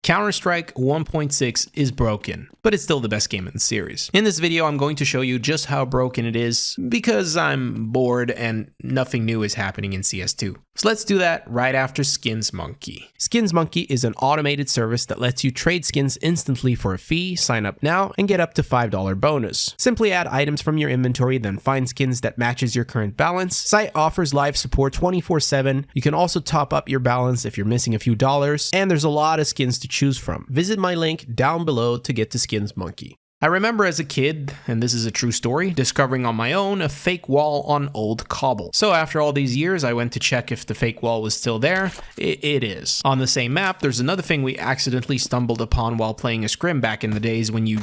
Counter-Strike 1.6 is broken, but it's still the best game in the series. In this video, I'm going to show you just how broken it is because I'm bored and nothing new is happening in CS2. So let's do that right after Skins Monkey. Skins Monkey is an automated service that lets you trade skins instantly for a fee, sign up now, and get up to $5 bonus. Simply add items from your inventory, then find skins that matches your current balance. Site offers live support 24/7. You can also top up your balance if you're missing a few dollars, and there's a lot of skins to choose from. Visit my link down below to get to Skins Monkey. I remember as a kid, and this is a true story, discovering on my own a fake wall on old cobble. So after all these years, I went to check if the fake wall was still there. It is. On the same map, there's another thing we accidentally stumbled upon while playing a scrim back in the days when you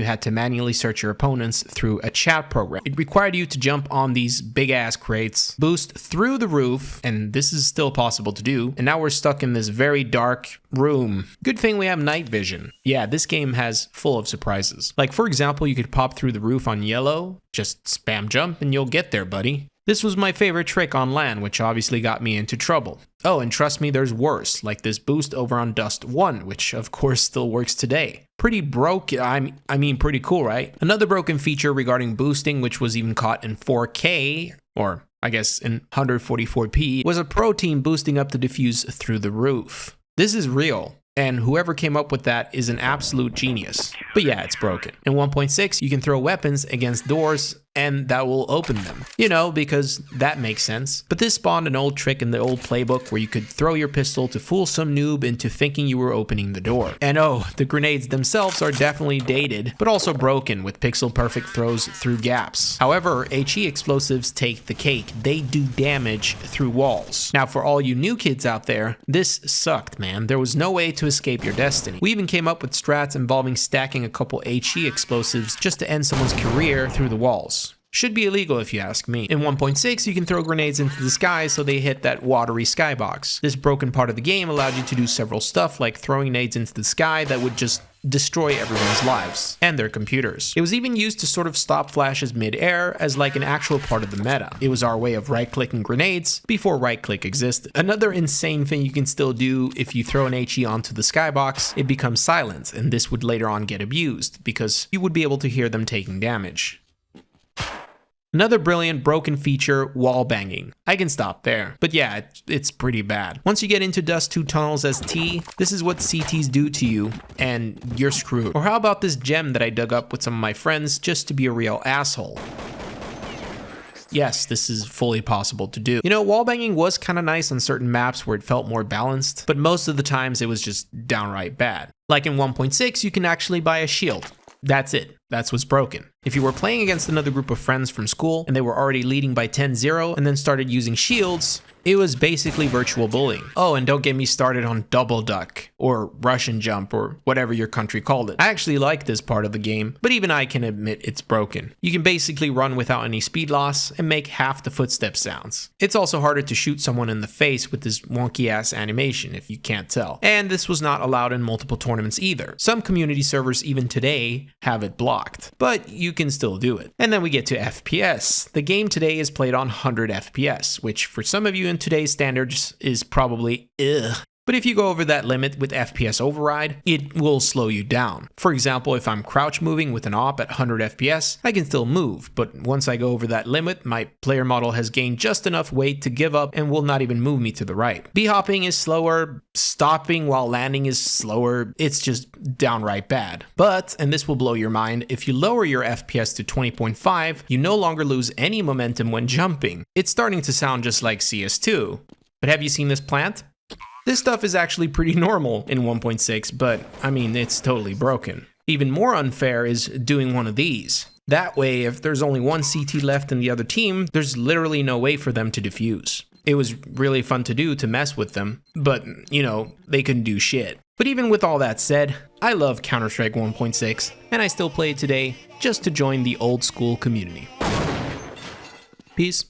had to manually search your opponents through a chat program. It required you to jump on these big ass crates, boost through the roof, and this is still possible to do, and now we're stuck in this very dark room. Good thing we have night vision. Yeah, this game has full of surprises. Like for example, you could pop through the roof on yellow, just spam jump and you'll get there, buddy. This was my favorite trick on LAN, which obviously got me into trouble. Oh, and trust me, there's worse, like this boost over on Dust 1, which of course still works today. Pretty broke, I mean pretty cool, right? Another broken feature regarding boosting, which was even caught in 4K, or I guess in 144p, was a pro team boosting up the diffuse through the roof. This is real. And whoever came up with that is an absolute genius. But yeah, it's broken. In 1.6, you can throw weapons against doors and that will open them. You know, because that makes sense. But this spawned an old trick in the old playbook where you could throw your pistol to fool some noob into thinking you were opening the door. And oh, the grenades themselves are definitely dated, but also broken with pixel perfect throws through gaps. However, HE explosives take the cake. They do damage through walls. Now for all you new kids out there, this sucked, man. There was no way to escape your destiny. We even came up with strats involving stacking a couple HE explosives just to end someone's career through the walls. Should be illegal if you ask me. In 1.6, you can throw grenades into the sky so they hit that watery skybox. This broken part of the game allowed you to do several stuff like throwing nades into the sky that would just destroy everyone's lives and their computers. It was even used to sort of stop flashes mid-air as like an actual part of the meta. It was our way of right-clicking grenades before right-click existed. Another insane thing you can still do if you throw an HE onto the skybox, it becomes silent, and this would later on get abused because you would be able to hear them taking damage. Another brilliant broken feature, wall banging. I can stop there, but yeah, it's pretty bad. Once you get into Dust 2 tunnels as T, this is what CTs do to you, and you're screwed. Or how about this gem that I dug up with some of my friends just to be a real asshole? Yes, this is fully possible to do. You know, wallbanging was kind of nice on certain maps where it felt more balanced, but most of the times it was just downright bad. Like in 1.6, you can actually buy a shield. That's it. That's what's broken. If you were playing against another group of friends from school and they were already leading by 10-0 and then started using shields, it was basically virtual bullying. Oh, and don't get me started on double duck or Russian jump or whatever your country called it. I actually like this part of the game, but even I can admit it's broken. You can basically run without any speed loss and make half the footstep sounds. It's also harder to shoot someone in the face with this wonky ass animation if you can't tell. And this was not allowed in multiple tournaments either. Some community servers even today have it blocked, but you can still do it. And then we get to FPS. The game today is played on 100 FPS, which for some of you in today's standards is probably ugh. But if you go over that limit with FPS override, it will slow you down. For example, if I'm crouch moving with an op at 100 FPS, I can still move, but once I go over that limit, my player model has gained just enough weight to give up and will not even move me to the right. B-hopping is slower, stopping while landing is slower, it's just downright bad. But, and this will blow your mind, if you lower your FPS to 20.5, you no longer lose any momentum when jumping. It's starting to sound just like CS2. But have you seen this plant? This stuff is actually pretty normal in 1.6, but I mean, it's totally broken. Even more unfair is doing one of these. That way, if there's only one CT left in the other team, there's literally no way for them to defuse. It was really fun to do to mess with them, but you know, they couldn't do shit. But even with all that said, I love Counter-Strike 1.6, and I still play it today just to join the old school community. Peace.